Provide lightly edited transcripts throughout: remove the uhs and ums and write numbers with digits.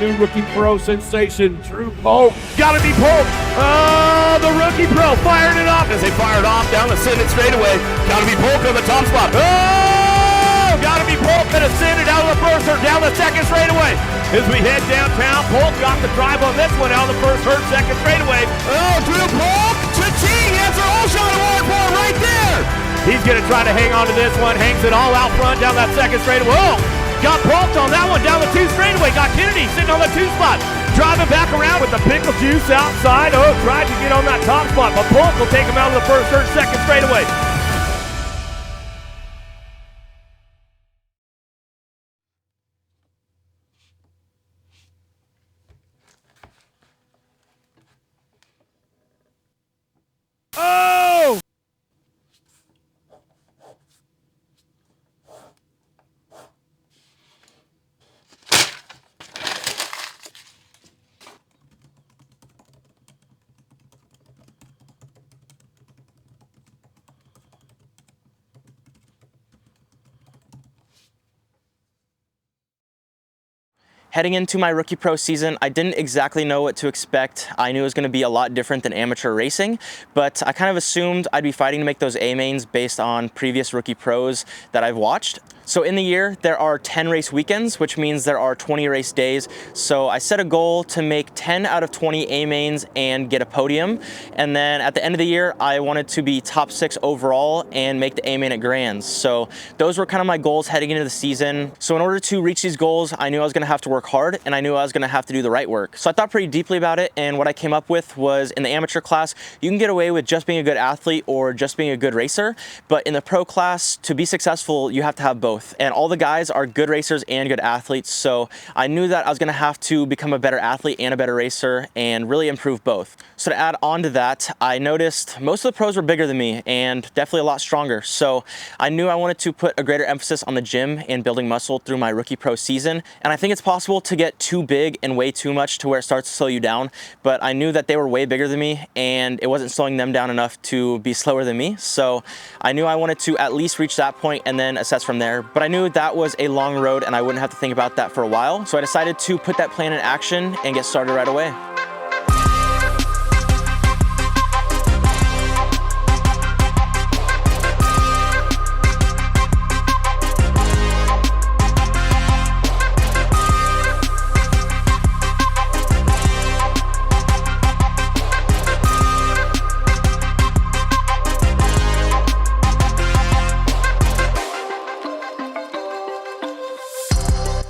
new rookie pro sensation, Drew Polk. Gotta be Polk. The rookie pro firing it off as they fired off down the Senate straightaway. Gotta be Polk on the top spot. Oh, gotta be Polk that ascended out of the first or down the second straightaway. As we head downtown, Polk got the drive on this one out of the first, third, second straightaway. Oh, Drew Polk, cha-ching, that's a whole shot award for him right there. He's gonna try to hang on to this one, hangs it all out front down that second straightaway. Whoa, got Polk on that one down the two straightaway. Got Kennedy sitting on the two spot. Driving back around with the pickle juice outside. Oh, tried to get on that top spot, but Polk will take him out of the first, third, second straightaway. Oh! Heading into my rookie pro season, I didn't exactly know what to expect. I knew it was going to be a lot different than amateur racing, but I kind of assumed I'd be fighting to make those A mains based on previous rookie pros that I've watched. So in the year, there are 10 race weekends, which means there are 20 race days. So I set a goal to make 10 out of 20 A mains and get a podium. And then at the end of the year, I wanted to be top 6 overall and make the A main at Grands. So those were kind of my goals heading into the season. So in order to reach these goals, I knew I was going to have to work hard, and I knew I was going to have to do the right work. So I thought pretty deeply about it, and what I came up with was, in the amateur class, you can get away with just being a good athlete or just being a good racer, but in the pro class, to be successful, you have to have both. And all the guys are good racers and good athletes, so I knew that I was going to have to become a better athlete and a better racer and really improve both. So to add on to that, I noticed most of the pros were bigger than me and definitely a lot stronger, so I knew I wanted to put a greater emphasis on the gym and building muscle through my rookie pro season. And I think it's possible to get too big and way too much to where it starts to slow you down, but I knew that they were way bigger than me and it wasn't slowing them down enough to be slower than me, so I knew I wanted to at least reach that point and then assess from there. But I knew that was a long road and I wouldn't have to think about that for a while, so I decided to put that plan in action and get started right away.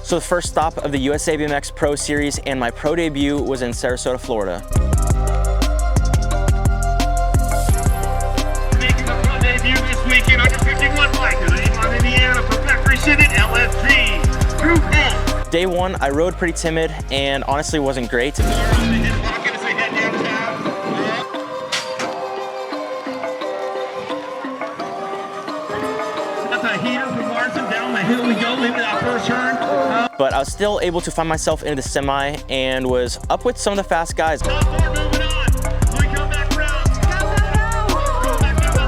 So the first stop of the USA BMX Pro Series and my pro debut was in Sarasota, Florida. Making the pro debut this weekend under 51 bikers in Indiana for factory shitted LFG. Drew Polk. Day one, I rode pretty timid and honestly wasn't great. Here we go into that first turn. But I was still able to find myself into the semi and was up with some of the fast guys. Top 4 moving on. We come back around. Go back down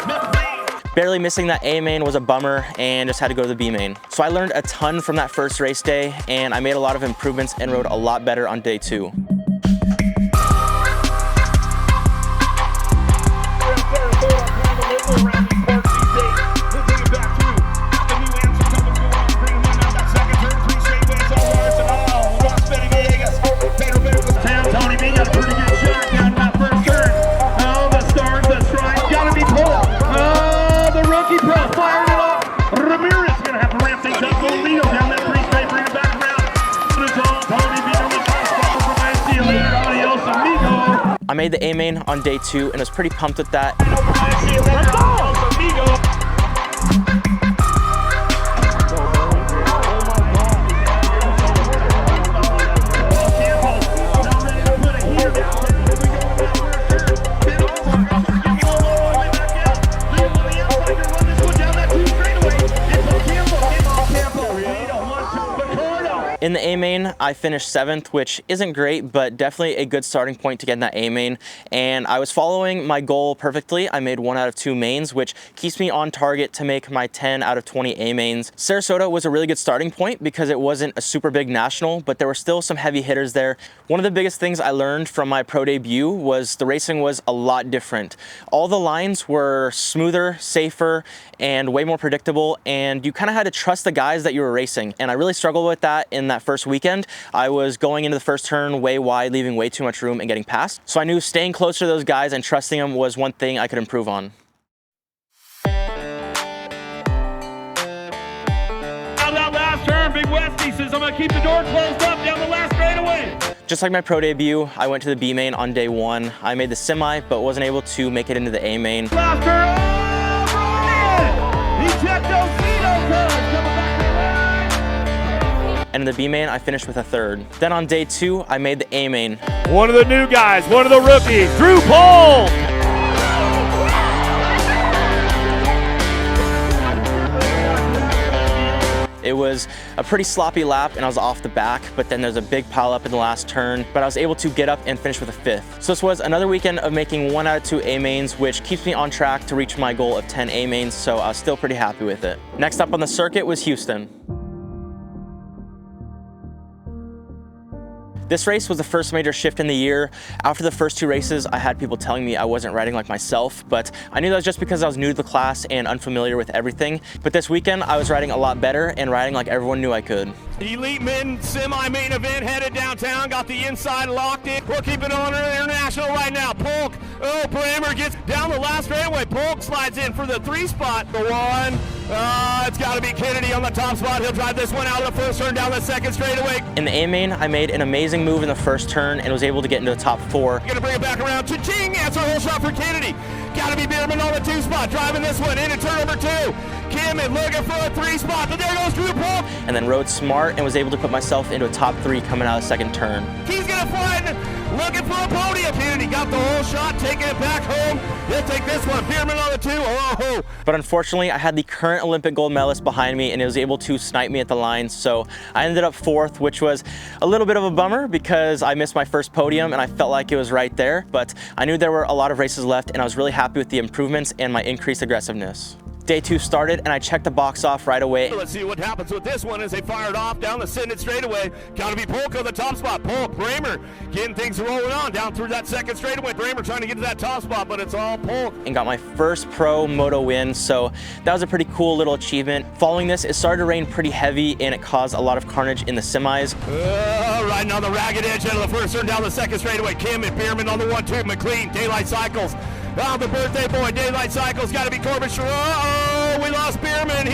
the Barely missing that A main was a bummer and just had to go to the B main. So I learned a ton from that first race day and I made a lot of improvements and rode a lot better on day 2. I made the A main on day 2 and was pretty pumped with that. In the A main, I finished 7th, which isn't great, but definitely a good starting point to get in that A main. And I was following my goal perfectly. I made 1 out of 2 mains, which keeps me on target to make my 10 out of 20 A mains. Sarasota was a really good starting point because it wasn't a super big national, but there were still some heavy hitters there. One of the biggest things I learned from my pro debut was the racing was a lot different. All the lines were smoother, safer, and way more predictable, and you kind of had to trust the guys that you were racing. And I really struggled with that in that first weekend. I was going into the first turn way wide, leaving way too much room and getting past. So I knew staying closer to those guys and trusting them was one thing I could improve on. Out that last turn, Big Westy says, I'm gonna keep the door closed up down the last straightaway. Just like my pro debut, I went to the B main on day 1. I made the semi, but wasn't able to make it into the A main. Last turn, he checked those Zeno turns, coming back to the line. And in the B main, I finished with a 3rd. Then on day 2, I made the A main. One of the new guys, one of the rookies, Drew Polk. It was a pretty sloppy lap and I was off the back, but then there's a big pile up in the last turn, but I was able to get up and finish with a 5th. So this was another weekend of making 1 out of 2 A mains, which keeps me on track to reach my goal of 10 A mains, so I was still pretty happy with it. Next up on the circuit was Houston. This race was the first major shift in the year. After the first 2 races, I had people telling me I wasn't riding like myself, but I knew that was just because I was new to the class and unfamiliar with everything. But this weekend, I was riding a lot better and riding like everyone knew I could. Elite men semi-main event headed downtown, got the inside locked in. We'll keep it on international right now. Polk, oh, Bramer gets down the last straightaway. Polk slides in for the 3 spot. The 1, it's got to be Kennedy on the top spot. He'll drive this one out of the first turn, down the second straightaway. In the A main, I made an amazing move in the first turn and was able to get into the top 4. Gonna bring it back around. Cha-ching! That's a whole shot for Kennedy. Gotta be Bierman on the 2 spot, driving this one into turn number 2. Kimmon looking for a 3 spot, but there goes Drew Polk. And then rode smart and was able to put myself into a top 3 coming out of the 2nd turn. He's gonna find, looking for a podium. Kennedy got the whole shot, taking it back home. He'll take this one. Bierman on the 2. Oh. But unfortunately, I had the current Olympic gold medalist behind me and it was able to snipe me at the line. So I ended up 4th, which was a little bit of a bummer because I missed my first podium and I felt like it was right there. But I knew there were a lot of races left and I was really happy with the improvements and my increased aggressiveness. Day 2 started and I checked the box off right away. Let's see what happens with this one as they fire it off down the Senate straightaway. Gotta be Polk on the top spot. Polk, Bramer getting things rolling on down through that 2nd straightaway. Bramer trying to get to that top spot, but it's all Polk. And got my first pro moto win, so that was a pretty cool little achievement. Following this, it started to rain pretty heavy and it caused a lot of carnage in the semis. Riding on the ragged edge out of the first turn down the 2nd straightaway. Kim and Bierman on the 1-2. McLean, Daylight Cycles. Oh, the birthday boy, Daylight Cycles, got to be Corbin Shore. Oh, we lost Bierman.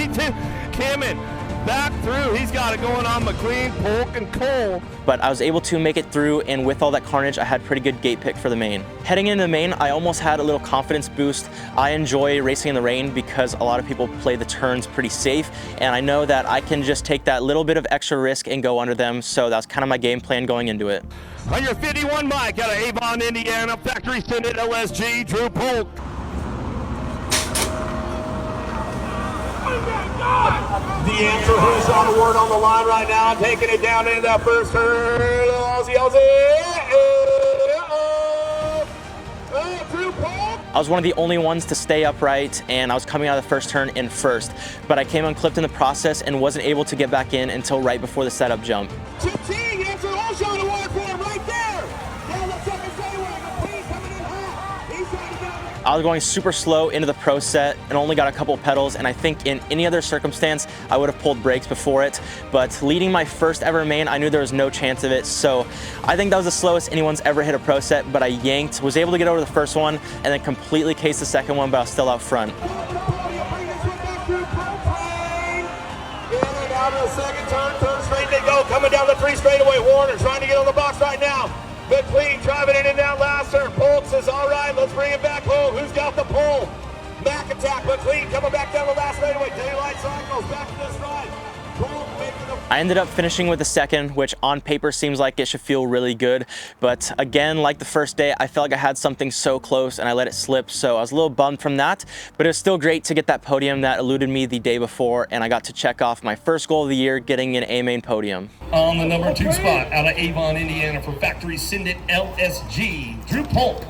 Kimmon back through. He's got it going on McLean, Polk, and Cole. But I was able to make it through, and with all that carnage, I had pretty good gate pick for the main. Heading into the main, I almost had a little confidence boost. I enjoy racing in the rain because a lot of people play the turns pretty safe, and I know that I can just take that little bit of extra risk and go under them, so that's kind of my game plan going into it. On your 51 mic out of Avon, Indiana, Factory Senate LSG, Drew Polk. The answer is on the word on the line right now, taking it down into that first turn. Drew Polk. I was one of the only ones to stay upright, and I was coming out of the first turn in first, but I came unclipped in the process and wasn't able to get back in until right before the setup jump. Cha-ching, that's a whole shot award for him right there. Down the second straightaway, McLean coming in hot. He's trying to down. I was going super slow into the pro set and only got a couple pedals, and I think in any other circumstance I would have pulled brakes before it, but leading my first ever main, I knew there was no chance of it, so I think that was the slowest anyone's ever hit a pro set, but I yanked, was able to get over the first one, and then completely cased the second one, but I was still out front. Coming down the 3 straightaway, Warner trying to get on the box right now. McLean driving it in down last turn. Polk says, all right, let's bring it back home. Who's got the pole? Mac attack, McLean coming back down the last straightaway. Daylight Cycles back to this ride. Polk making the I ended up finishing with a second, which on paper seems like it should feel really good. But again, like the first day, I felt like I had something so close and I let it slip. So I was a little bummed from that, but it was still great to get that podium that eluded me the day before. And I got to check off my first goal of the year, getting an A main podium. On the number 2 spot out of Avon, Indiana for Factory Syndit LSG, Drew Polk.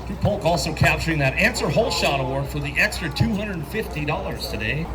Drew Polk also capturing that Answer Hole Shot Award for the extra $250 today.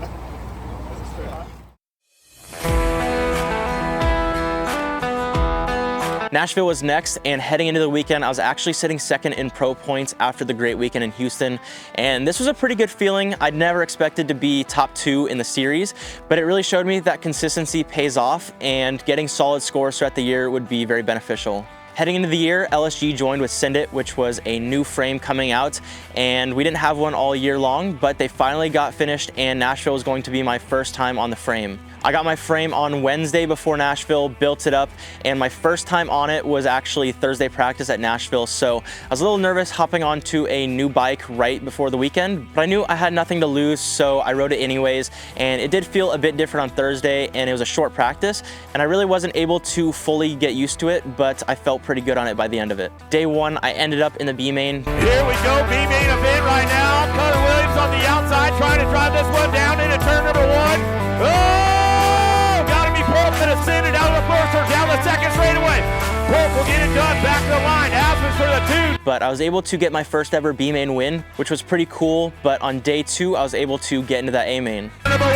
Nashville was next, and heading into the weekend, I was actually sitting second in pro points after the great weekend in Houston. And this was a pretty good feeling. I'd never expected to be top 2 in the series, but it really showed me that consistency pays off and getting solid scores throughout the year would be very beneficial. Heading into the year, LSG joined with Syndit, which was a new frame coming out, and we didn't have one all year long, but they finally got finished, and Nashville was going to be my first time on the frame. I got my frame on Wednesday before Nashville, built it up, and my first time on it was actually Thursday practice at Nashville, so I was a little nervous hopping onto a new bike right before the weekend, but I knew I had nothing to lose, so I rode it anyways, and it did feel a bit different on Thursday, and it was a short practice, and I really wasn't able to fully get used to it, but I felt pretty good on it by the end of it. Day 1, I ended up in the B main. Here we go, B main event right now. Cutter Williams on the outside trying to drive this one down into turn number 1. Oh! Polk that ascended out of the first or down the second straightaway. Polk will get it done, back to the line, Asmus for the 2. But I was able to get my first ever B main win, which was pretty cool, but on day 2, I was able to get into that A main. Number 1,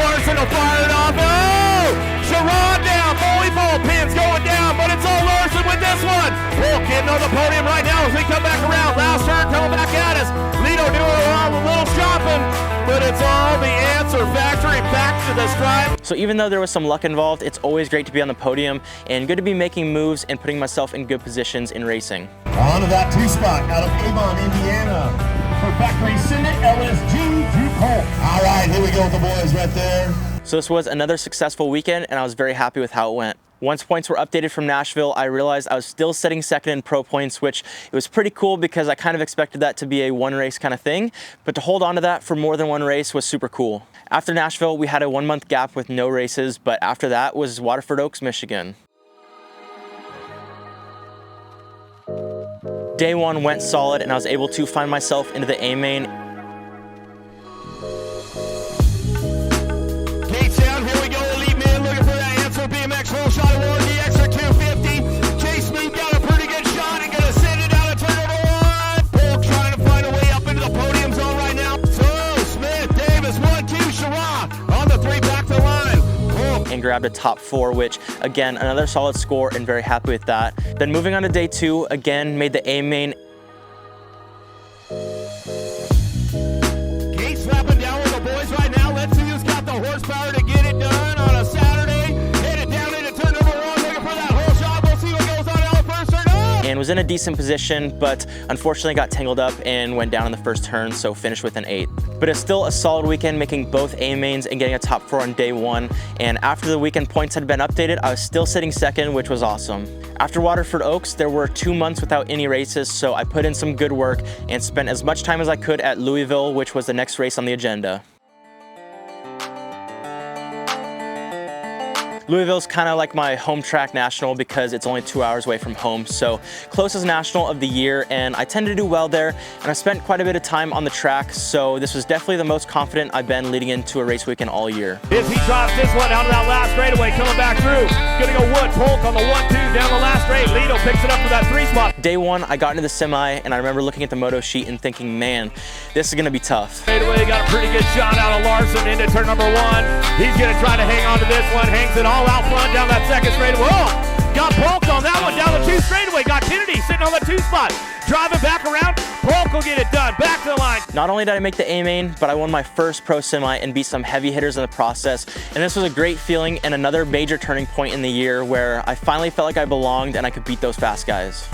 Larson will fire it off. Oh! Sherrod down, bully ball pins going down, but it's all Larson with this one. Polk getting on the podium right now as we come back around. Last turn coming back at us. Lito doing a little shopping, but it's all the Answer Factory back to the stripe. So even though there was some luck involved, it's always great to be on the podium and good to be making moves and putting myself in good positions in racing. On to that 2 spot out of Avon, Indiana for Factory Syndit LSG, Drew Polk. All right, here we go with the boys right there. So this was another successful weekend, and I was very happy with how it went. Once points were updated from Nashville, I realized I was still sitting second in pro points, which it was pretty cool because I kind of expected that to be a one race kind of thing, but to hold on to that for more than one race was super cool. After Nashville, we had a 1-month gap with no races, but after that was Waterford Oaks, Michigan. Day 1 went solid, and I was able to find myself into the A main. Gates down, here we go, elite man looking for that Answer BMX Hole Shot Award, the extra 250. Chase Smith got a pretty good shot and gonna send it down to turn number 1. Polk trying to find a way up into the podium zone right now. So Smith, Davis, 1, 2, Sherrod on the 3 back to the line. Polk. And grabbed a top 4, which again, another solid score and very happy with that. Then moving on to day 2, again, made the A main. Gates slapping down with the boys right now. Let's see who's got the horsepower to get it done on a Saturday. Hit it down into turn number 1, looking for that whole shot. We'll see what goes on out the first turn. Oh! And was in a decent position, but unfortunately got tangled up and went down in the first turn, so finished with an 8. But it's still a solid weekend, making both A mains and getting a top 4 on day 1. And after the weekend points had been updated, I was still sitting second, which was awesome. After Waterford Oaks, there were 2 months without any races, so I put in some good work and spent as much time as I could at Louisville, which was the next race on the agenda. Louisville's kind of like my home track national because it's only 2 hours away from home, so closest national of the year, and I tend to do well there, and I spent quite a bit of time on the track, so this was definitely the most confident I've been leading into a race weekend all year. As he drops this one out of that last straightaway, coming back through. Gonna go Wood, Polk on the 1-2 down the last straight. Lito picks it up for that 3 spot. Day 1, I got into the semi, and I remember looking at the moto sheet and thinking, man, this is gonna be tough. Straightaway, got a pretty good shot out of Larson into turn number 1. He's gonna try to hang on to this one, hangs it all out front down that second straightaway. Oh, got Polk on that one down the 2 straightaway. Got Kennedy sitting on the 2 spot. Driving back around, Polk will get it done. Back to the line. Not only did I make the A main, but I won my first pro semi and beat some heavy hitters in the process. And this was a great feeling and another major turning point in the year where I finally felt like I belonged and I could beat those fast guys.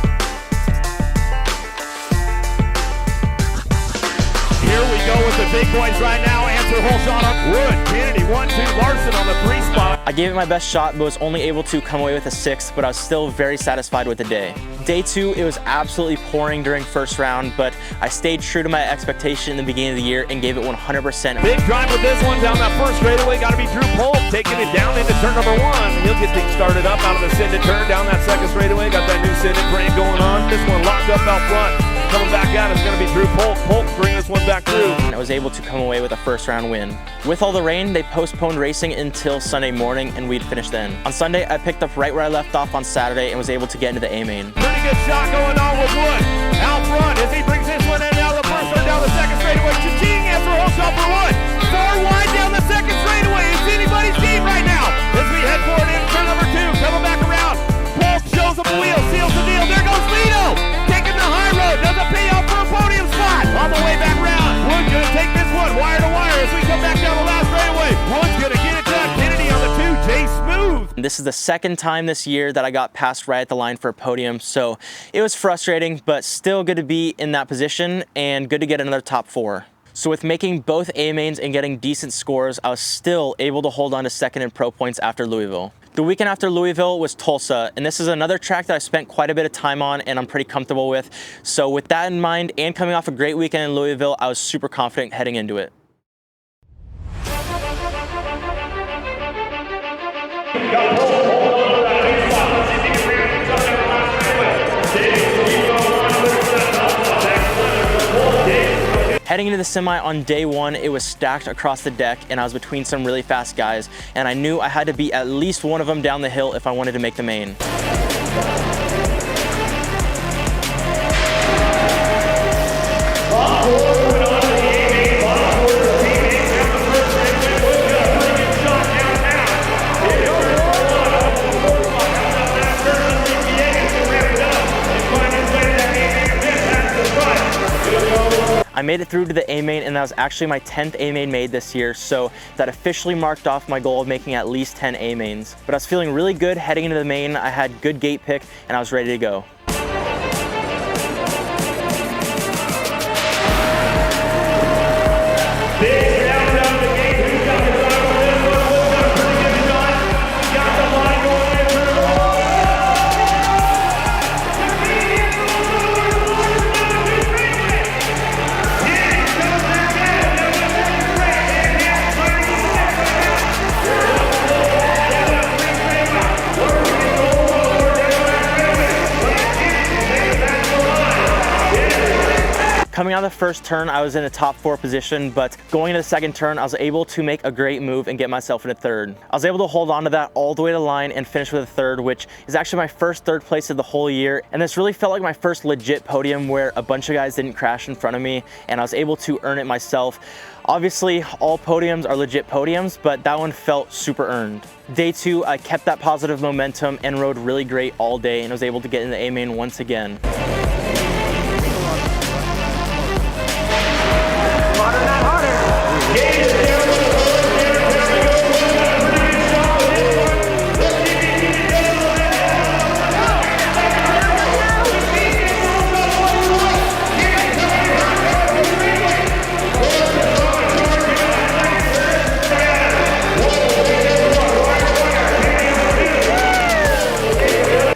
Here we go with the big boys right now. Answer hole shot on Wood. Kennedy 1-2. Larson on the 3 spot. I gave it my best shot, but was only able to come away with a 6, but I was still very satisfied with the day. Day 2, it was absolutely pouring during first round, but I stayed true to my expectation in the beginning of the year and gave it 100%. Big drive with this one down that first straightaway. Got to be Drew Polk taking it down into turn number 1. He'll get things started up out of the Sindit turn down that second straightaway. Got that new Sindit brain going on. This one locked up out front. Coming back out is going to be Drew Polk. Polk bringing this one back through. I was able to come away with a first round win. With all the rain, they postponed racing until Sunday morning and we'd finish then. On Sunday, I picked up right where I left off on Saturday and was able to get into the A main. Pretty good shot going on with Wood. Out front as he brings this one in now the first one down the second straightaway. Cha-ching, answer hole shot for Wood. 4 wide down the second straightaway. It's anybody's game right now as we head forward into turn number 2. Coming back around. Polk shows up the wheel, seals the deal. There goes Lito. Taking the high road. Doesn't pay off for a podium spot. On the way back round. Wood gonna take this one wire to wire as we come back down the last straightaway. Wood's gonna get it done. Kennedy on the 2. Jay Smooth. This is the second time this year that I got passed right at the line for a podium, so it was frustrating, but still good to be in that position and good to get another top 4. So with making both A mains and getting decent scores, I was still able to hold on to second in pro points after Louisville. The weekend after Louisville was Tulsa, and this is another track that I spent quite a bit of time on and I'm pretty comfortable with. So with that in mind and coming off a great weekend in Louisville, I was super confident heading into it. Heading into the semi on day 1, it was stacked across the deck and I was between some really fast guys, and I knew I had to beat at least one of them down the hill if I wanted to make the main. I made it through to the A main, and that was actually my 10th A main made this year, so that officially marked off my goal of making at least 10 A mains. But I was feeling really good heading into the main. I had good gate pick and I was ready to go. Coming out of the first turn, I was in a top 4 position, but going into the second turn, I was able to make a great move and get myself into third. I was able to hold on to that all the way to the line and finish with a third, which is actually my first third place of the whole year. And this really felt like my first legit podium where a bunch of guys didn't crash in front of me and I was able to earn it myself. Obviously, all podiums are legit podiums, but that one felt super earned. Day 2, I kept that positive momentum and rode really great all day and was able to get in the A main once again.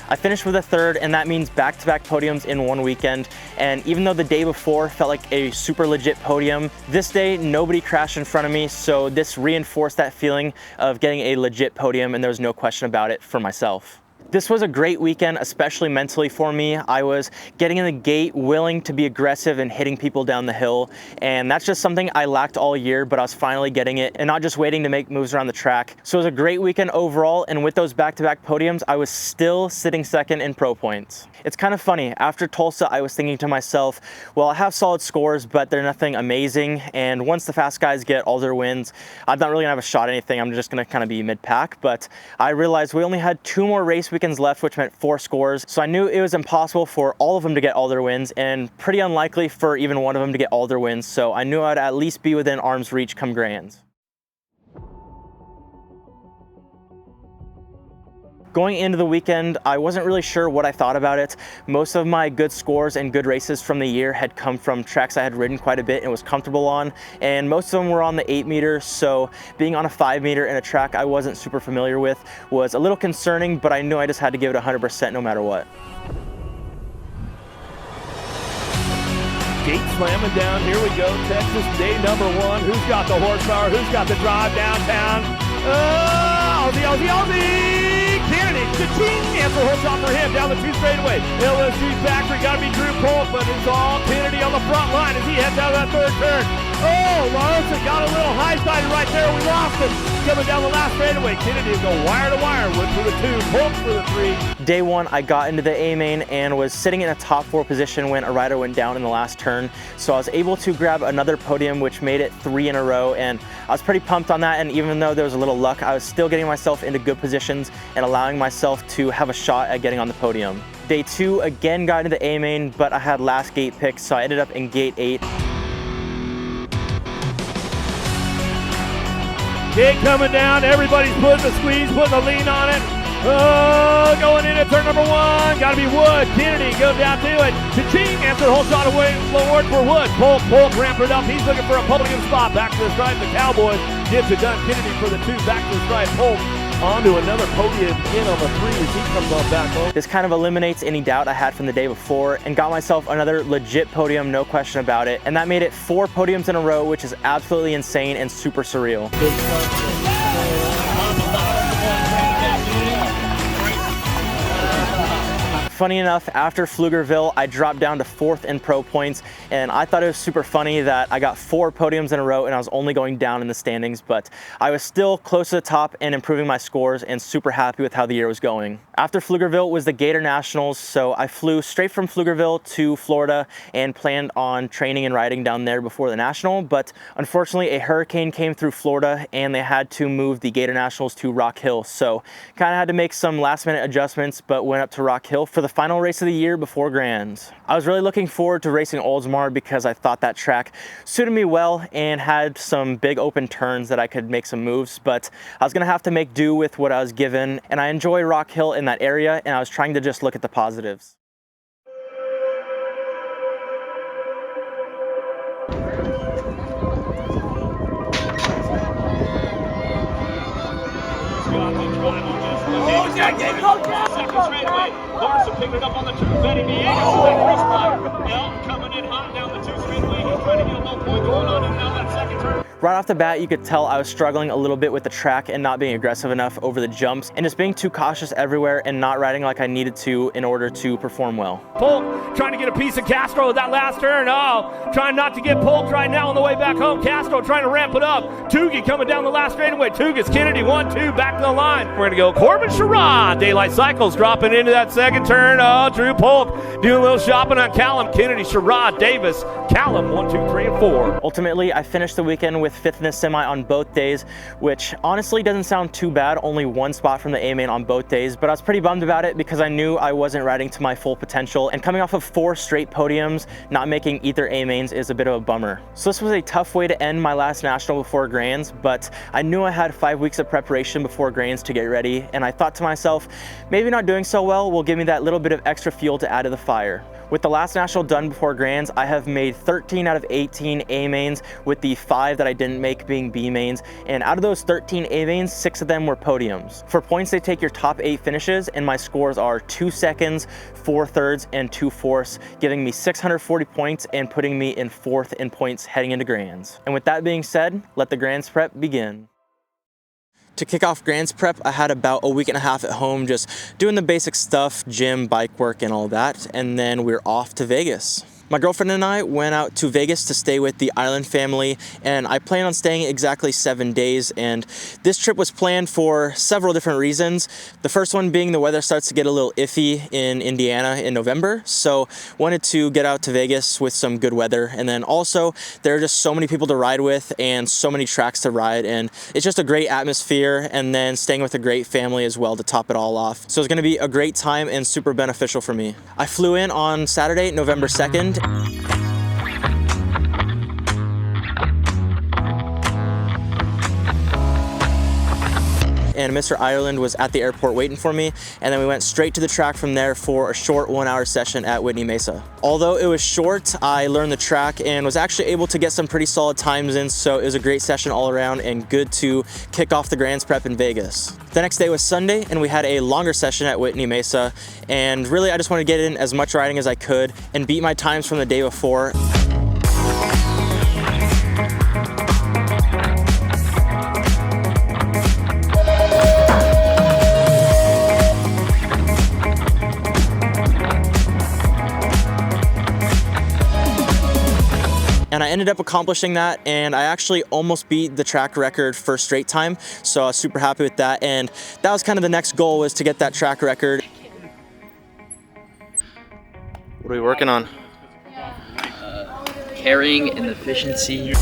I finished with a third, and that means back-to-back podiums in one weekend. And even though the day before felt like a super legit podium, this day nobody crashed in front of me, so this reinforced that feeling of getting a legit podium, and there was no question about it for myself. This was a great weekend, especially mentally for me. I was getting in the gate, willing to be aggressive and hitting people down the hill. And that's just something I lacked all year, but I was finally getting it and not just waiting to make moves around the track. So it was a great weekend overall. And with those back-to-back podiums, I was still sitting second in pro points. It's kind of funny. After Tulsa, I was thinking to myself, well, I have solid scores, but they're nothing amazing. And once the fast guys get all their wins, I'm not really gonna have a shot at anything. I'm just gonna kind of be mid-pack. But I realized we only had 2 more race weekends left, which meant 4 scores. So I knew it was impossible for all of them to get all their wins and pretty unlikely for even one of them to get all their wins. So I knew I'd at least be within arm's reach come Grands. Going into the weekend, I wasn't really sure what I thought about it. Most of my good scores and good races from the year had come from tracks I had ridden quite a bit and was comfortable on, and most of them were on the 8 meter, so being on a 5 meter in a track I wasn't super familiar with was a little concerning, but I knew I just had to give it 100% no matter what. Gate slamming down, here we go, Texas, day number 1. Who's got the horsepower? Who's got the drive downtown? Aussie! Kennedy, cha-ching! Answer whole shot for him down the 2 straightaway. LSG's factory, gotta be Drew Polk, but it's all Kennedy on the front line as he heads out of that 3rd turn. Oh, Larson got a little high-sided right there. We lost him. Coming down the last straightaway. Kennedy will go wire to wire. Wood for the 2, Polk for the 3. Day 1, I got into the A main and was sitting in a top 4 position when a rider went down in the last turn. So I was able to grab another podium, which made it 3 in a row. And I was pretty pumped on that. And even though there was a little luck, I was still getting myself into good positions and allowing myself to have a shot at getting on the podium. Day 2, again got into the A main, but I had last gate picked, so I ended up in gate 8. Gate coming down, everybody's putting the squeeze, putting the lean on it. Oh, going in at turn number 1, gotta be Wood. Kennedy goes down to it. Cha-ching, answer the whole shot away forward for Wood. Polk ramped it up, he's looking for a podium spot. Back to the stripe, the Cowboys gets it done. Kennedy for the 2, back to the stripe. Polk onto another podium in on the 3 as he comes on back home. This kind of eliminates any doubt I had from the day before and got myself another legit podium, no question about it. And that made it 4 podiums in a row, which is absolutely insane and super surreal. Funny enough, after Pflugerville, I dropped down to 4th in pro points, and I thought it was super funny that I got 4 podiums in a row and I was only going down in the standings, but I was still close to the top and improving my scores and super happy with how the year was going. After Pflugerville was the Gator Nationals, so I flew straight from Pflugerville to Florida and planned on training and riding down there before the National, but unfortunately a hurricane came through Florida and they had to move the Gator Nationals to Rock Hill, so kind of had to make some last minute adjustments, but went up to Rock Hill for the final race of the year before Grands. I was really looking forward to racing Oldsmar because I thought that track suited me well and had some big open turns that I could make some moves, but I was gonna have to make do with what I was given, and I enjoy Rock Hill in that area, and I was trying to just look at the positives. Larson picking it up on the 2, Betty coming in hot down the 2 straightaway. He's trying to get a low point going on him now that 2nd turn. Right off the bat, you could tell I was struggling a little bit with the track and not being aggressive enough over the jumps and just being too cautious everywhere and not riding like I needed to in order to perform well. Polk trying to get a piece of Castro with that last turn. Oh, trying not to get Polk right now on the way back home. Castro trying to ramp it up. Tugi coming down the last straightaway. Tugas, Kennedy, 1-2, back to the line. We're gonna go Corbin Sherrod. Daylight Cycles dropping into that 2nd turn. Oh, Drew Polk doing a little shopping on Callum. Kennedy, Sherrod, Davis, Callum, 1, 2, 3, and 4. Ultimately, I finished the weekend with 5th in the semi on both days, which honestly doesn't sound too bad, only 1 spot from the A main on both days, but I was pretty bummed about it because I knew I wasn't riding to my full potential, and coming off of 4 straight podiums, not making either A mains is a bit of a bummer. So this was a tough way to end my last national before Grands, but I knew I had 5 weeks of preparation before Grands to get ready, and I thought to myself, maybe not doing so well will give me that little bit of extra fuel to add to the fire. With the last national done before Grands, I have made 13 out of 18 A mains, with the 5 that I didn't make being B mains, and out of those 13 A mains, 6 of them were podiums. For points, they take your top 8 finishes, and my scores are 2 seconds, 4 thirds, and 2 fourths, giving me 640 points and putting me in 4th in points heading into Grands. And with that being said, let the Grands prep begin. To kick off Grands prep, I had about a week and a half at home just doing the basic stuff, gym, bike work, and all that, and then we're off to Vegas. My girlfriend and I went out to Vegas to stay with the Island family, and I plan on staying exactly 7 days, and this trip was planned for several different reasons. The first one being the weather starts to get a little iffy in Indiana in November, so wanted to get out to Vegas with some good weather, and then also there are just so many people to ride with and so many tracks to ride, and it's just a great atmosphere, and then staying with a great family as well to top it all off. So it's going to be a great time and super beneficial for me. I flew in on Saturday, November 2nd. and Mr. Ireland was at the airport waiting for me, and then we went straight to the track from there for a short 1-hour session at Whitney Mesa. Although it was short, I learned the track and was actually able to get some pretty solid times in, so it was a great session all around and good to kick off the Grands Prep in Vegas. The next day was Sunday, and we had a longer session at Whitney Mesa, and really I just wanted to get in as much riding as I could and beat my times from the day before. And I ended up accomplishing that, and I actually almost beat the track record for straight time, so I was super happy with that, and that was kind of the next goal, was to get that track record. What are we working on? Carrying and efficiency.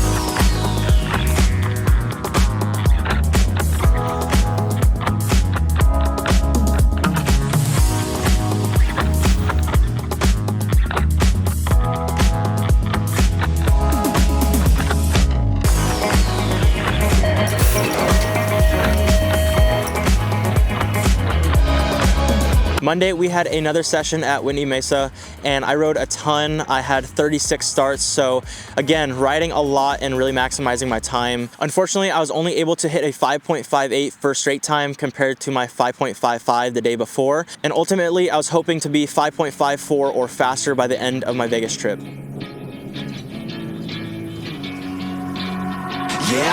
Monday, we had another session at Whitney Mesa, and I rode a ton. I had 36 starts, so again, riding a lot and really maximizing my time. Unfortunately, I was only able to hit a 5.58 for straight time compared to my 5.55 the day before, and ultimately, I was hoping to be 5.54 or faster by the end of my Vegas trip. Yeah,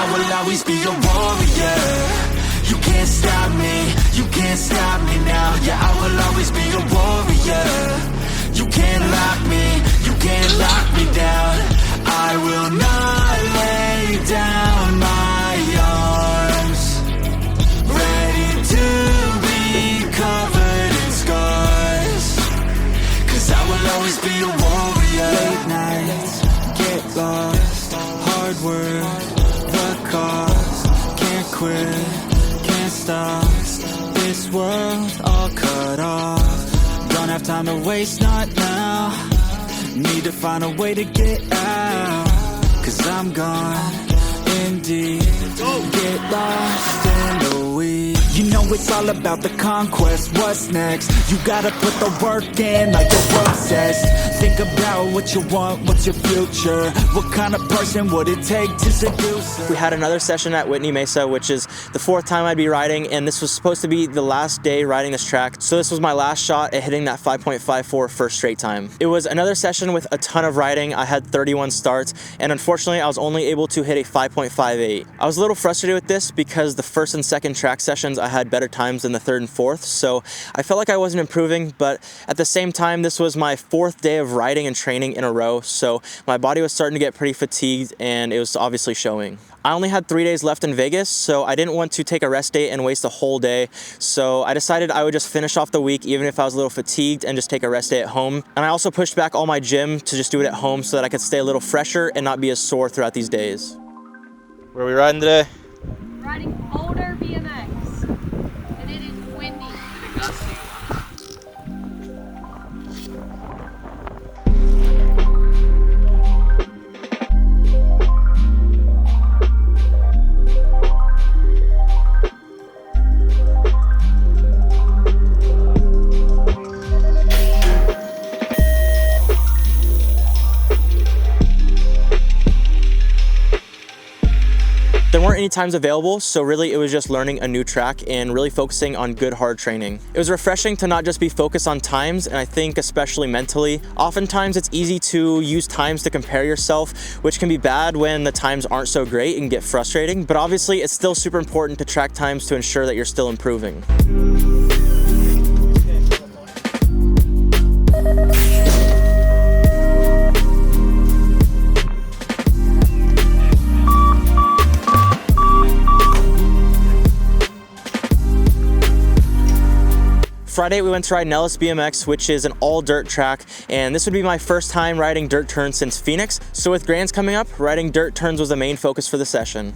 I will always be a warrior. You can't stop me, you can't stop me now. Yeah, I will always be a warrior. You can't lock me, you can't lock me down. I will not lay down my arms. Ready to be covered in scars. 'Cause I will always be a warrior. Late nights, get lost, hard work, the cost, can't quit. This world all cut off. Don't have time to waste, not now. Need to find a way to get out. 'Cause I'm gone in deep. Get lost in the weeds. You know it's all about the conquest. What's next? You gotta put the work in like you're obsessed. Think about what you want, what's your future. What kind of person would it take to seduce her? We had another session at Whitney Mesa, which is the 4th time I'd be riding, and this was supposed to be the last day riding this track, so this was my last shot at hitting that 5.54 for straight time. It was another session with a ton of riding. I had 31 starts, and unfortunately I was only able to hit a 5.58. I was a little frustrated with this because the first and second track sessions I had better times than the 3rd and 4th, so I felt like I wasn't improving, but at the same time this was my 4th day of riding and training in a row, so my body was starting to get pretty fatigued and it was obviously showing. I only had 3 days left in Vegas, so I didn't want to take a rest day and waste a whole day, so I decided I would just finish off the week even if I was a little fatigued and just take a rest day at home. And I also pushed back all my gym to just do it at home so that I could stay a little fresher and not be as sore throughout these days. Where are we riding today? Riding older BMX, and it is windy. There weren't any times available, so really it was just learning a new track and really focusing on good hard training. It was refreshing to not just be focused on times, and I think especially mentally. Oftentimes it's easy to use times to compare yourself, which can be bad when the times aren't so great and get frustrating, but obviously it's still super important to track times to ensure that you're still improving. Friday, we went to ride Nellis BMX, which is an all dirt track, and this would be my first time riding dirt turns since Phoenix. So with Grands coming up, riding dirt turns was the main focus for the session.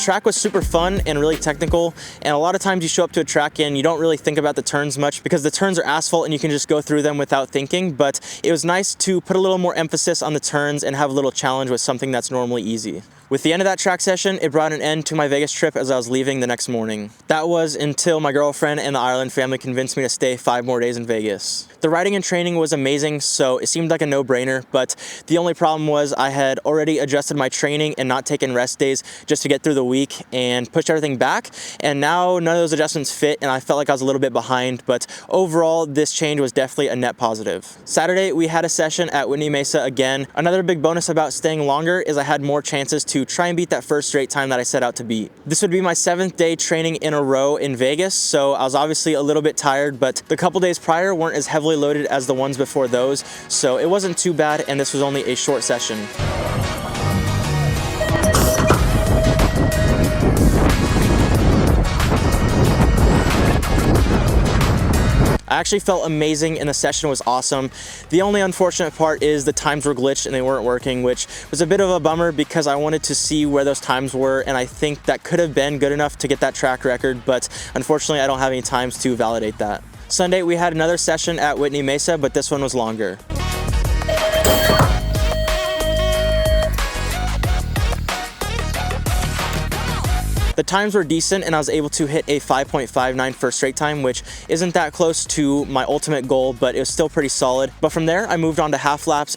track was super fun and really technical, and a lot of times you show up to a track and you don't really think about the turns much because the turns are asphalt and you can just go through them without thinking, but it was nice to put a little more emphasis on the turns and have a little challenge with something that's normally easy. With the end of that track session, it brought an end to my Vegas trip as I was leaving the next morning. That was until my girlfriend and the Ireland family convinced me to stay 5 more days in Vegas. The riding and training was amazing, so it seemed like a no-brainer, but the only problem was I had already adjusted my training and not taken rest days just to get through the week and pushed everything back, and now none of those adjustments fit and I felt like I was a little bit behind, but overall this change was definitely a net positive. Saturday we had a session at Whitney Mesa again. Another big bonus about staying longer is I had more chances to try and beat that first straight time that I set out to beat. This would be my 7th day training in a row in Vegas, so I was obviously a little bit tired, but the couple days prior weren't as heavily loaded as the ones before those, so it wasn't too bad and this was only a short session. I actually felt amazing and the session was awesome. The only unfortunate part is the times were glitched and they weren't working, which was a bit of a bummer because I wanted to see where those times were, and I think that could have been good enough to get that track record, but unfortunately I don't have any times to validate that. Sunday we had another session at Whitney Mesa, but this one was longer. The times were decent and I was able to hit a 5.59 first straight time, which isn't that close to my ultimate goal, but it was still pretty solid. But from there, I moved on to half laps.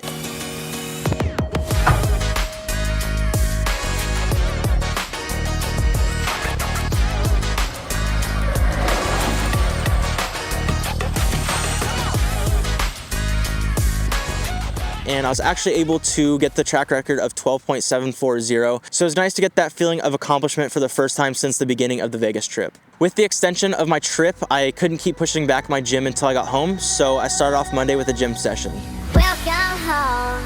And I was actually able to get the track record of 12.740. So it was nice to get that feeling of accomplishment for the first time since the beginning of the Vegas trip. With the extension of my trip, I couldn't keep pushing back my gym until I got home, so I started off Monday with a gym session. Welcome home.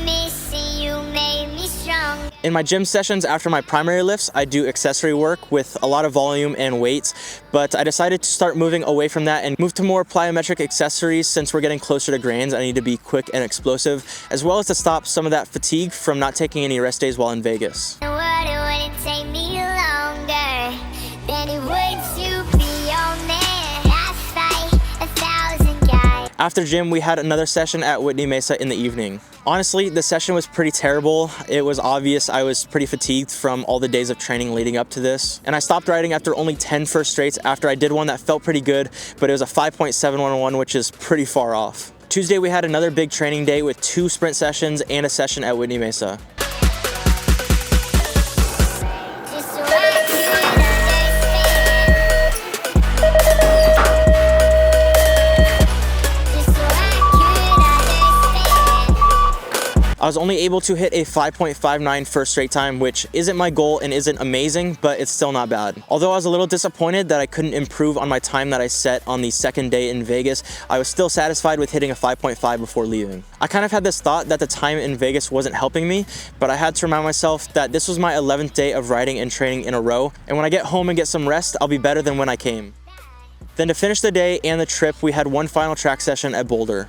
Missing you made me strong. In my gym sessions after my primary lifts, I do accessory work with a lot of volume and weights, but I decided to start moving away from that and move to more plyometric accessories since we're getting closer to grands. I need to be quick and explosive, as well as to stop some of that fatigue from not taking any rest days while in Vegas. It wouldn't take me longer than it would to be your man. I fight 1,000 guys. After gym, we had another session at Whitney Mesa in the evening. Honestly, the session was pretty terrible. It was obvious I was pretty fatigued from all the days of training leading up to this. And I stopped riding after only 10 first straights after I did one that felt pretty good, but it was a 5.711, which is pretty far off. Tuesday, we had another big training day with 2 sprint sessions and a session at Whitney Mesa. Just so I could I was only able to hit a 5.59 first straight time, which isn't my goal and isn't amazing, but it's still not bad. Although I was a little disappointed that I couldn't improve on my time that I set on the second day in Vegas, I was still satisfied with hitting a 5.5 before leaving. I kind of had this thought that the time in Vegas wasn't helping me, but I had to remind myself that this was my 11th day of riding and training in a row, and when I get home and get some rest, I'll be better than when I came. Then to finish the day and the trip, we had one final track session at Boulder.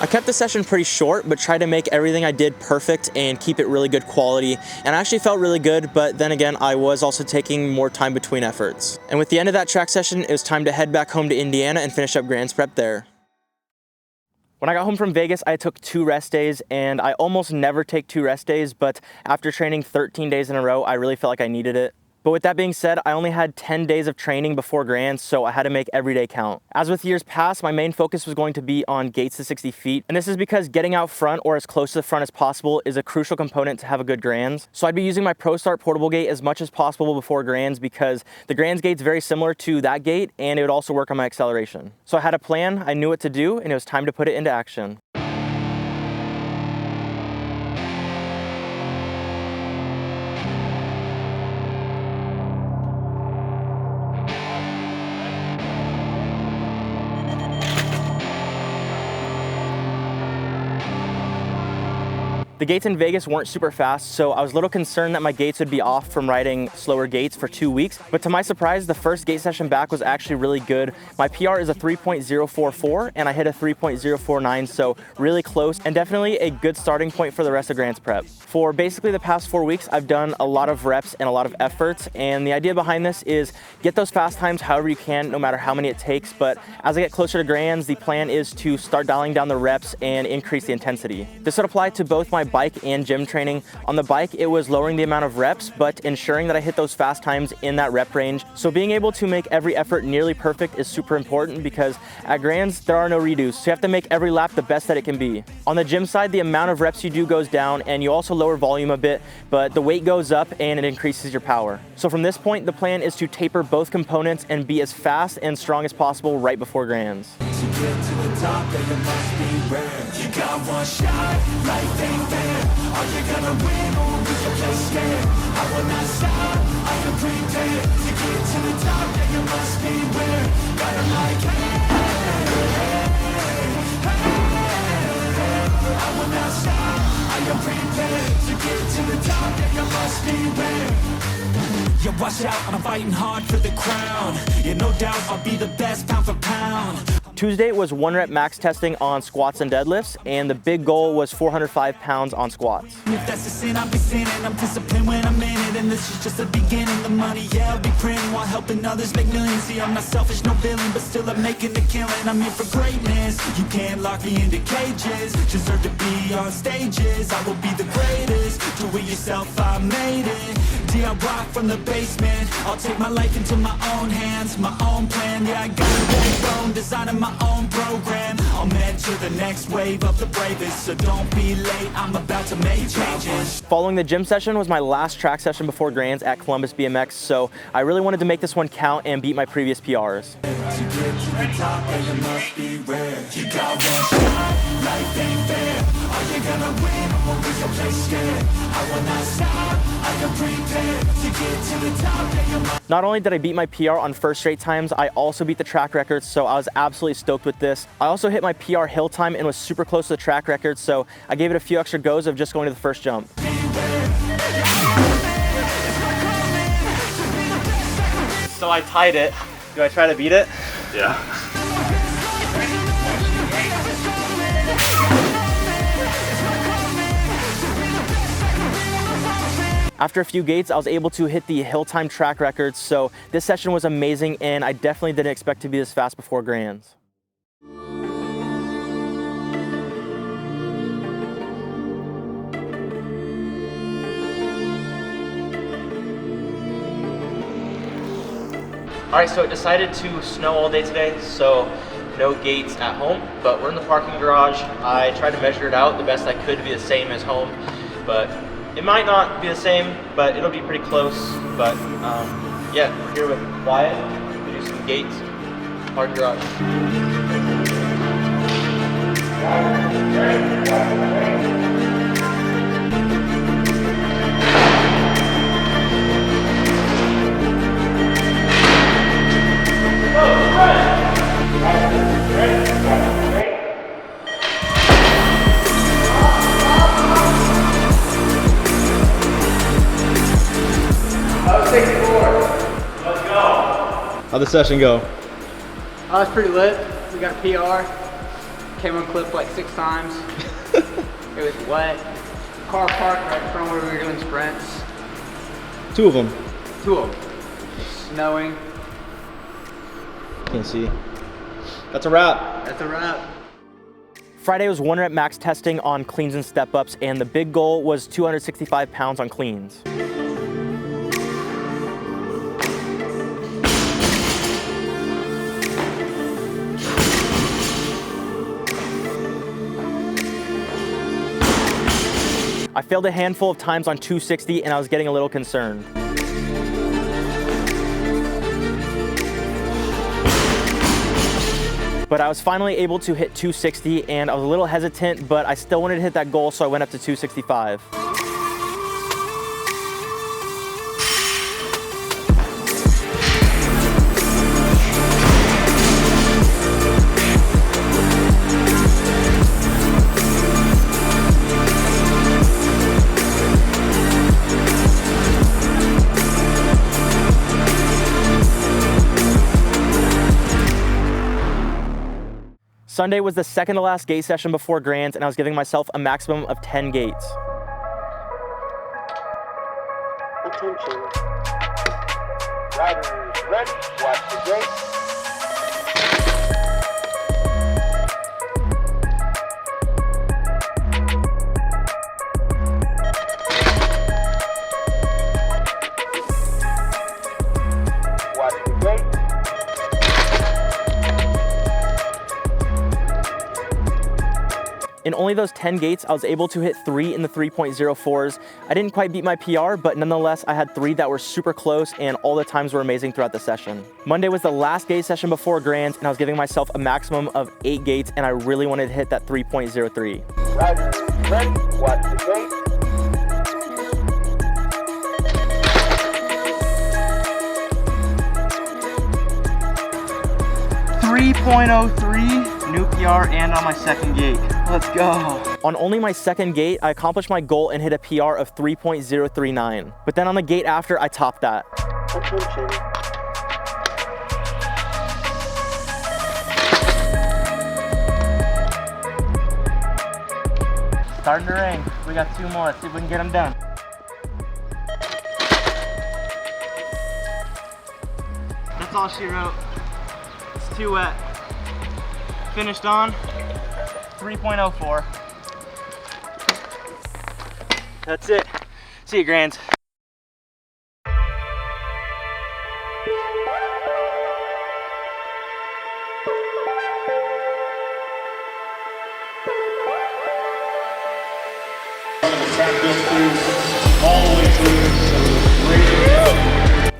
I kept the session pretty short, but tried to make everything I did perfect and keep it really good quality. And I actually felt really good, but then again, I was also taking more time between efforts. And with the end of that track session, it was time to head back home to Indiana and finish up Grands Prep there. When I got home from Vegas, I took 2 rest days, and I almost never take 2 rest days, but after training 13 days in a row, I really felt like I needed it. But with that being said, I only had 10 days of training before Grands, so I had to make every day count. As with years past, my main focus was going to be on gates to 60 feet, and this is because getting out front or as close to the front as possible is a crucial component to have a good Grands. So I'd be using my ProStart portable gate as much as possible before Grands because the Grands gate's very similar to that gate, and it would also work on my acceleration. So I had a plan, I knew what to do, and it was time to put it into action. The gates in Vegas weren't super fast, so I was a little concerned that my gates would be off from riding slower gates for 2 weeks, but to my surprise, the first gate session back was actually really good. My PR is a 3.044 and I hit a 3.049, so really close and definitely a good starting point for the rest of Grants Prep. For basically the past 4 weeks, I've done a lot of reps and a lot of efforts, and the idea behind this is get those fast times however you can, no matter how many it takes, but as I get closer to Grands, the plan is to start dialing down the reps and increase the intensity. This would apply to both my bike and gym training. On the bike, it was lowering the amount of reps, but ensuring that I hit those fast times in that rep range. So being able to make every effort nearly perfect is super important because at Grands, there are no redos. So you have to make every lap the best that it can be. On the gym side, the amount of reps you do goes down and you also lower volume a bit, but the weight goes up and it increases your power. So from this point, the plan is to taper both components and be as fast and strong as possible right before Grands. To get to the top, then it must be rare. You got one shot, life ain't fair. Are you gonna win or will you play scared? I will not stop, I am prepared. To get to the top, then you must be rare. Got 'em like, hey, I will not stop, I am prepared. To get to the top, then you must be rare. Yeah, watch out, I'm fighting hard for the crown. Yeah, no doubt, I'll be the best pound for pound. Tuesday was 1 rep max testing on squats and deadlifts, and the big goal was 405 pounds on squats. If that's a sin, I'll be sinning. I'm disciplined when I'm in it, and this is just the beginning. The money, yeah, I'll be printing while helping others make millions. See, I'm not selfish, no villain, but still I'm making a killing. I'm here for greatness. You can't lock me into cages. Deserve to be on stages. I will be the greatest. Do it yourself, I made it. I rock from the basement. I'll take my life into my own hands, my own plan. Yeah, I got a backbone, designing my own program. I'll mentor the next wave of the bravest, so don't be late, I'm about to make changes. Following the gym session was my last track session before Grands at Columbus BMX, so I really wanted to make this one count and beat my previous PRs. To get to the top, you must be rare. You got one shot, life ain't fair. Are you gonna win or will you play scared? I will not stop, I am prepared. To get to the top, you must. Not only did I beat my PR on first straight times, I also beat the track record, so I was absolutely stoked with this. I also hit my PR hill time and was super close to the track record, so I gave it a few extra goes of just going to the first jump. So I tied it. Do I try to beat it? Yeah. After a few gates, I was able to hit the hill time track records, so this session was amazing and I definitely didn't expect to be this fast before Grands. All right, so it decided to snow all day today, so no gates at home, but we're in the parking garage. I tried to measure it out the best I could to be the same as home, but it might not be the same, but it'll be pretty close. But yeah, we're here with Wyatt. We do some gates, parking garage. How'd the session go? Oh, it's pretty lit. We got a PR. Came unclipped like 6 times. It was wet. Car parked right in front where we were doing sprints. 2 of them. 2 of them. Snowing. Can't see. That's a wrap. That's a wrap. Friday was 1 rep max testing on cleans and step ups, and the big goal was 265 pounds on cleans. I failed a handful of times on 260 and I was getting a little concerned. But I was finally able to hit 260 and I was a little hesitant, but I still wanted to hit that goal, so I went up to 265. Sunday was the second to last gate session before Grands, and I was giving myself a maximum of 10 gates. Attention. Riders ready, watch the gate. Watch the gate. In only those 10 gates, I was able to hit 3 in the 3.04s. I didn't quite beat my PR, but nonetheless, I had 3 that were super close, and all the times were amazing throughout the session. Monday was the last gate session before Grands, and I was giving myself a maximum of 8 gates, and I really wanted to hit that 3.03. Riders ready, watch the gate. 3.03, new PR, and on my second gate. Let's go. On only my second gate, I accomplished my goal and hit a PR of 3.039. But then on the gate after, I topped that. Attention. Starting to rain. We got 2 more. Let's see if we can get them done. That's all she wrote. It's too wet. Finished on 3.04. That's it. See you, Grands.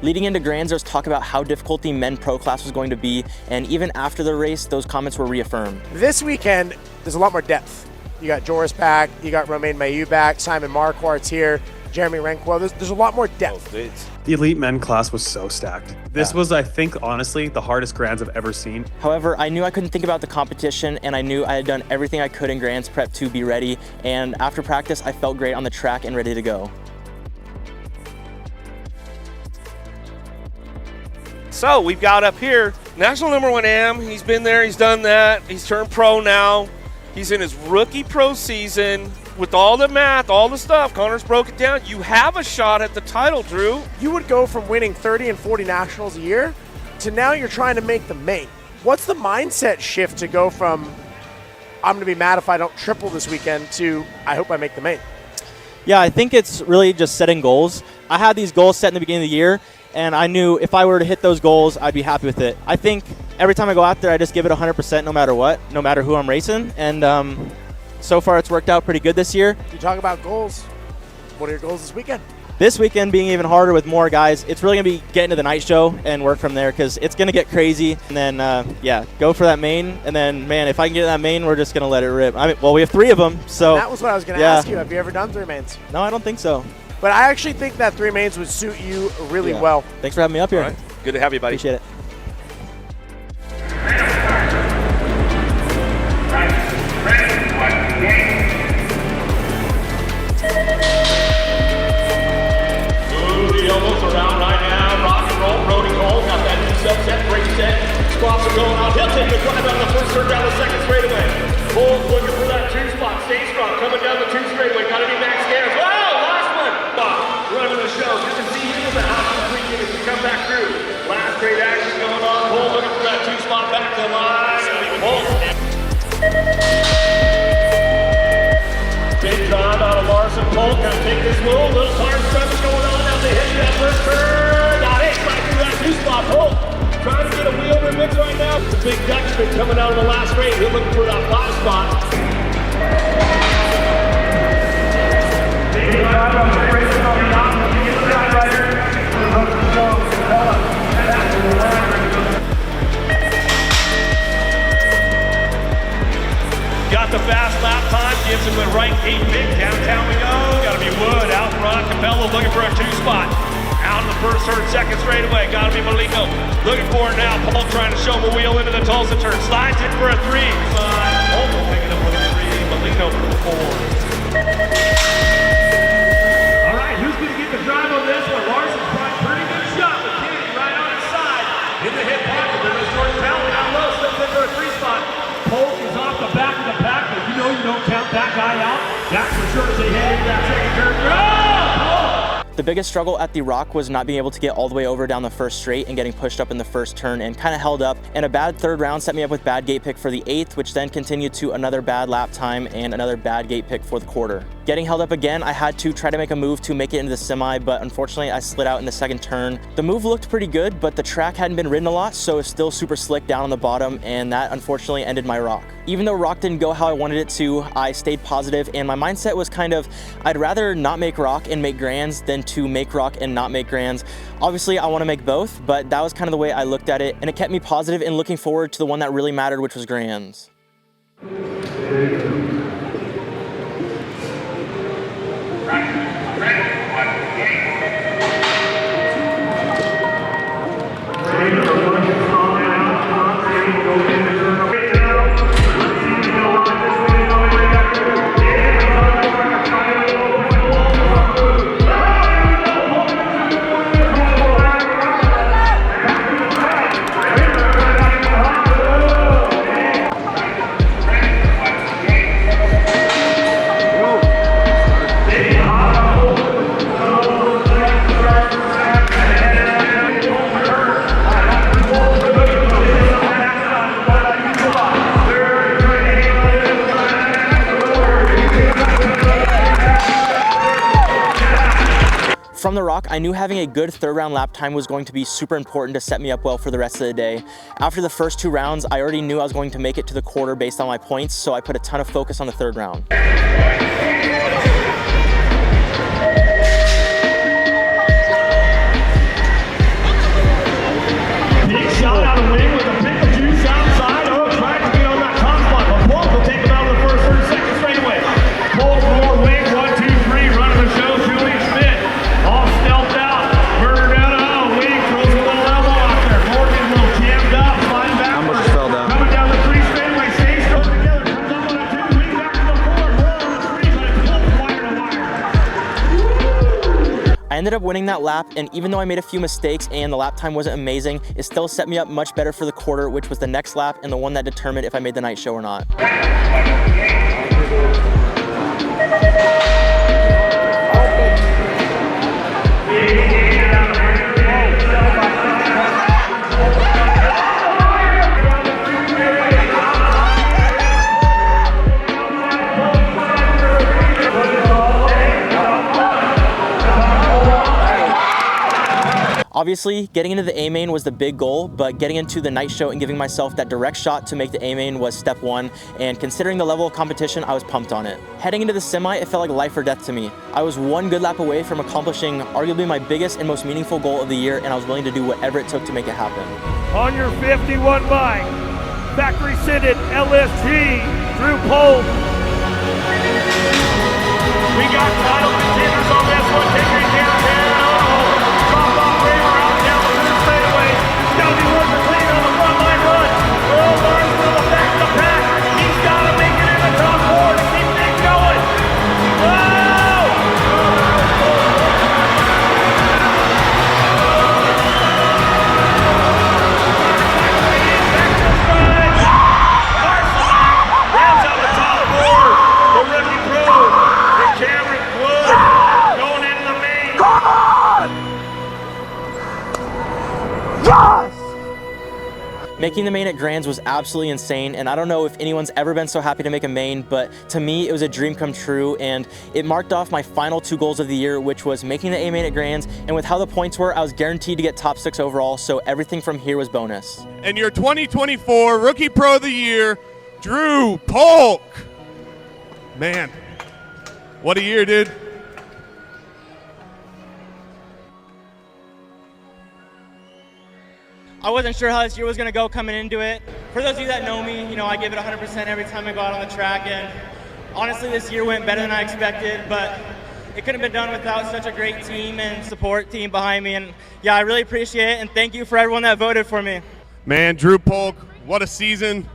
Leading into Grands, there was talk about how difficult the men pro class was going to be, and even after the race, those comments were reaffirmed. This weekend, there's a lot more depth. You got Joris back, you got Romain Mailloux back, Simon Marquardt's here, Jeremy Renquo. There's a lot more depth. The elite men class was so stacked. This was, I think, honestly, the hardest Grands I've ever seen. However, I knew I couldn't think about the competition, and I knew I had done everything I could in Grands prep to be ready, and after practice, I felt great on the track and ready to go. So we've got up here national #1 AM. He's been there, he's done that. He's turned pro now. He's in his rookie pro season with all the math, all the stuff. Connor's broke it down. You have a shot at the title, Drew. You would go from winning 30 and 40 nationals a year to now you're trying to make the main. What's the mindset shift to go from I'm going to be mad if I don't triple this weekend to I hope I make the main? Yeah, I think it's really just setting goals. I had these goals set in the beginning of the year, and I knew if I were to hit those goals, I'd be happy with it. I think every time I go out there, I just give it 100% no matter what, no matter who I'm racing. And so far, it's worked out pretty good this year. You talk about goals. What are your goals this weekend? This weekend being even harder with more guys. It's really going to be getting to the night show and work from there because it's going to get crazy. And then, yeah, go for that main. And then, man, if I can get that main, we're just going to let it rip. I mean, well, we have 3 of them. So and that was what I was going to ask you. Have you ever done 3 mains? No, I don't think so. But I actually think that 3 mains would suit you really well. Thanks for having me up here. All right. Good to have you, buddy. Appreciate it. Move the elbows around right now. Rock and roll. Brody Cole got that new subset. Break set. Squats are going on. He'll take the drive out of the first turn down the second straightaway. Cole's looking for that 2 spot. Stay strong. Coming down the 2 straightaway. Got to be Max Gares. Wow, last one. Running the show. Good to see him in the house this weekend as we come back through. Last great action going on. Cole looking for that 2 spot back to the line. Big drive out of Larson. Polk gonna take this move. Little hard stuff going on now. They hit that first turn. Got it right through that 2 spot. Polk trying to get a wheel in the mix right now. The big Dutchman coming out of the last straight. He's looking for that 5 spot. Big drive on the race on the top. Get the side rider. Got the fast lap time, gives him the right 8 big. Downtown we go. Gotta be Wood out front. Capello looking for a 2 spot. Out in the first turn, second straightaway. Gotta be Maliko. Looking for it now. Paul trying to show him a wheel into the Tulsa turn. Slides in for a 3. Paul picking up with a 3. Maliko for the 4. All right, who's gonna get the drive on this one? Larson's probably pretty good shot. But Kennedy right on his side. In the hip pocket. There's Jordan Pally out low. Steps in for a 3 spot. Polk is The biggest struggle at the rock was not being able to get all the way over down the first straight and getting pushed up in the first turn and kind of held up. And a bad third round set me up with bad gate pick for the 8th, which then continued to another bad lap time and another bad gate pick for the quarter. Getting held up again, I had to try to make a move to make it into the semi, but unfortunately I slid out in the second turn. The move looked pretty good, but the track hadn't been ridden a lot, so it's still super slick down on the bottom, and that unfortunately ended my rock. Even though rock didn't go how I wanted it to, I stayed positive, and my mindset was kind of, I'd rather not make rock and make grands than to make rock and not make grands. Obviously I want to make both, but that was kind of the way I looked at it, and it kept me positive and looking forward to the one that really mattered, which was grands. From the rock, I knew having a good third round lap time was going to be super important to set me up well for the rest of the day. After the first 2 rounds, I already knew I was going to make it to the quarter based on my points, so I put a ton of focus on the third round. Big shot out of wing with a pick of juice outside. Oh, tried to get on that top spot, but Polk will take him out of the first 30 seconds straightaway. Polk more wing, 1, 2, 3, running the show. Julian Schmidt all stealthed out, murdered out of wing, throws a little elbow out there. Morgan will jammed up, flying back. Almost fell down. Coming down the 3 straightaway, stays thrown together, comes up on a 2, wing back to the 4, more on the 3, but it's Polk wire to wire. I ended up winning that lap, and even though I made a few mistakes and the lap time wasn't amazing, it still set me up much better for the quarter, which was the next lap and the one that determined if I made the night show or not. Obviously, getting into the A main was the big goal, but getting into the night show and giving myself that direct shot to make the A main was step 1, and considering the level of competition, I was pumped on it. Heading into the semi, it felt like life or death to me. I was one good lap away from accomplishing arguably my biggest and most meaningful goal of the year, and I was willing to do whatever it took to make it happen. On your 51 bike, factory sitted LSG, Drew Polk. We got title contenders on this one. Take your down there. Drop off Kramer out down the third straightaway. He's got to be working clean on the front line run. Earl Barnes will affect the pack. He's got to make it in the top 4 to keep things going. Making the main at Grands was absolutely insane, and I don't know if anyone's ever been so happy to make a main, but to me it was a dream come true, and it marked off my final 2 goals of the year, which was making the A main at Grands, and with how the points were, I was guaranteed to get top 6 overall, so everything from here was bonus. And your 2024 Rookie Pro of the Year, Drew Polk. Man, what a year, dude. I wasn't sure how this year was going to go coming into it. For those of you that know me, you know, I give it 100% every time I go out on the track, and honestly this year went better than I expected, but it couldn't have been done without such a great team and support team behind me, and yeah, I really appreciate it, and thank you for everyone that voted for me. Man, Drew Polk, what a season.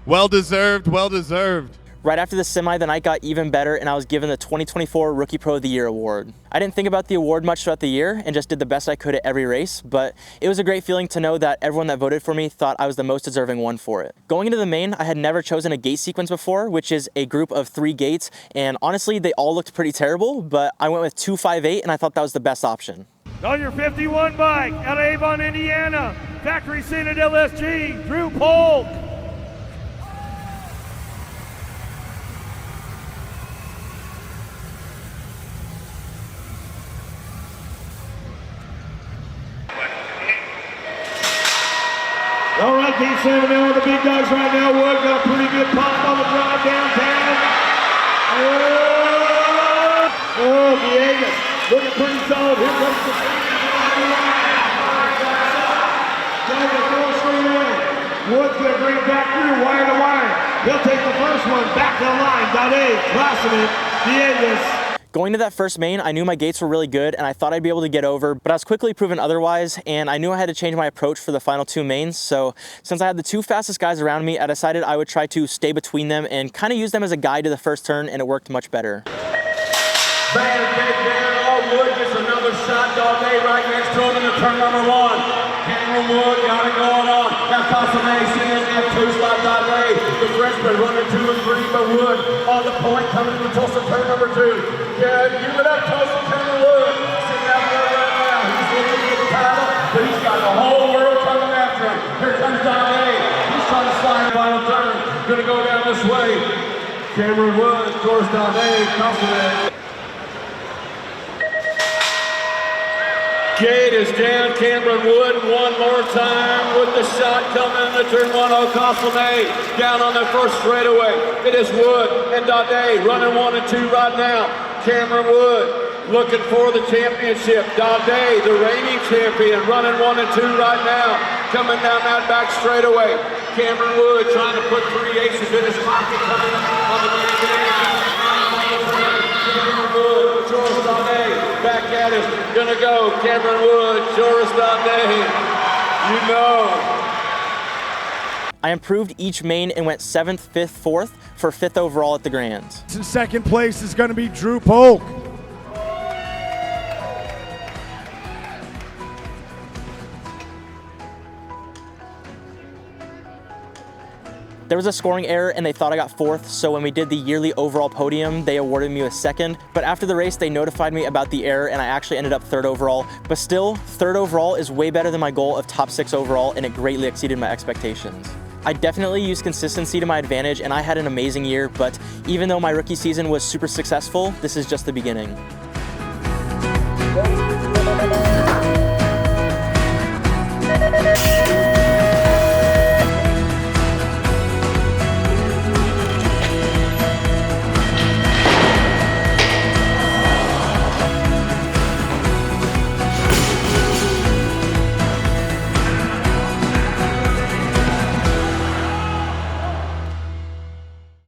Well deserved, well deserved. Right after the semi, the night got even better and I was given the 2024 Rookie Pro of the Year award. I didn't think about the award much throughout the year and just did the best I could at every race, but it was a great feeling to know that everyone that voted for me thought I was the most deserving one for it. Going into the main, I had never chosen a gate sequence before, which is a group of 3 gates, and honestly, they all looked pretty terrible, but I went with 258 and I thought that was the best option. On your 51 bike, out of Avon, Indiana, factory sinted LSG, Drew Polk. All right, Dean Sandman now with the big guys right now. Wood got a pretty good pop on the drive downtown. Oh, Villegas looking pretty solid. Here comes the Wood's going to bring it back through wire to wire. He'll take the first one back to the line. Dade crossing it. Villegas. Going to that first main, I knew my gates were really good and I thought I'd be able to get over, but I was quickly proven otherwise, and I knew I had to change my approach for the final 2 mains. So since I had the 2 fastest guys around me, I decided I would try to stay between them and kind of use them as a guide to the first turn, and it worked much better. Bang, bang, bang, all Wood gets another shot. Dade right next to him in the turn number 1. Cameron Wood got it going on. Now Cossonation in that 2 slot. Dade, the freshman running 2 and 3, but Wood on the point coming to Tulsa turn number 2. Yeah, give it up, Tulsa Cameron Wood. Sitting out there right now. He's looking for the title, but he's got the whole world coming after him. Here comes Dade. He's trying to slide the final turn. Gonna go down this way. Cameron Wood, of course, Dade, Cossonation. Gate is down, Cameron Wood one more time with the shot coming in the turn 1. O'Costley down on the first straightaway. It is Wood and Dade running 1 and 2 right now. Cameron Wood looking for the championship. Dade, the reigning champion, running 1 and 2 right now. Coming down that back straightaway. Cameron Wood trying to put 3 aces in his pocket coming on the main game. Cameron Wood, George Dade. Back at it, gonna go, Cameron Wood, Joris Dade, you know. I improved each main and went 7th, 5th, 4th for 5th overall at the Grands. In second place is gonna be Drew Polk. There was a scoring error and they thought I got 4th, so when we did the yearly overall podium, they awarded me with 2nd. But after the race, they notified me about the error and I actually ended up 3rd overall. But still, 3rd overall is way better than my goal of top 6 overall, and it greatly exceeded my expectations. I definitely used consistency to my advantage and I had an amazing year, but even though my rookie season was super successful, this is just the beginning.